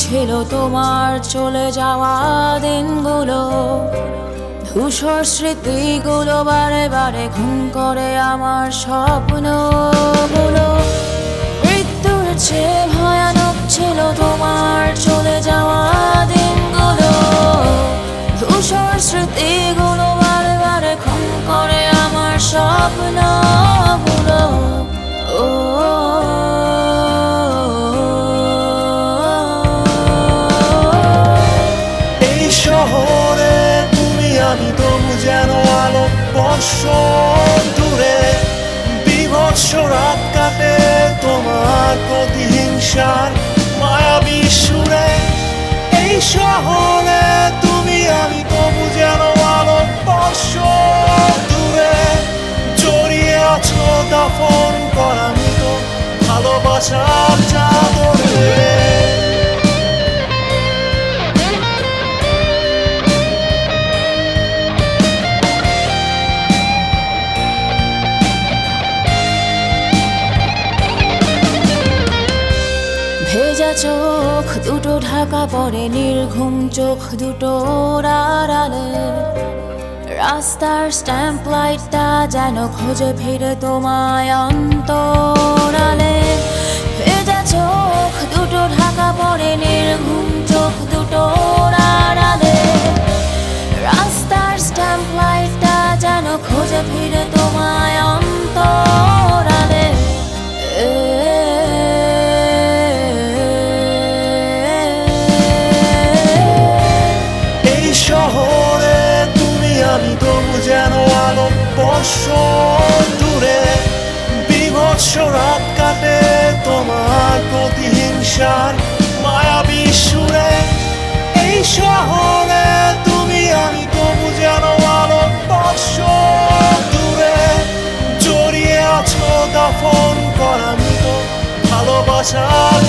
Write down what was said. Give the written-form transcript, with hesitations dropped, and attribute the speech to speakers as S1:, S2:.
S1: ছিল তোমার চলে যাওয়া দিনগুলো, ধূসর স্মৃতিগুলো বারে বারে ঘুম করে আমার স্বপ্নগুলো। মৃত্যুর চেয়ে ভয়ানক ছিল তোমার চলে যাওয়া দিনগুলো, ধূসর স্মৃতিগুলো বারে বারে ঘুম করে আমার স্বপ্নগুলো। ও
S2: এই শহরে তুমি আমি তবু যেন আলো বর্ষণ দূরে, বিভৎস রাত কাটে তোমার প্রতিহিংসার মায়াবী সুরে। এই শহরে তুমি আমি তবু যেন আলো বর্ষণ দূরে, জড়িয়ে আছো দাফন করা মৃত ভালোবাসার চাদরে।
S1: ভেজা চোখ দুটো ঢাকা পড়ে, নির্ঘুম চোখ দুটো আড়ালে, রাস্তার স্ট্যাম্প লাইটটা যেন খোঁজে ফিরে তোমায় অন্তরালে। ভেজা চোখ দুটো ঢাকা পড়ে, নির্ঘুম চোখ দুটো আড়ালে, রাস্তার স্ট্যাম্প লাইটটা যেন খোঁজে ফিরে তোমায় অন্তরালে।
S2: শহরে তুমি আমি তবু যেন আলো বর্ষণ দূরে, বিভৎস রাত কাটে তোমার প্রতিহিংসার মায়াবী সুরে। এই শহরে তুমি আমি তবু যেন আলো বর্ষণ দূরে, জড়িয়ে আছো দাফন করা মৃত ভালোবাসার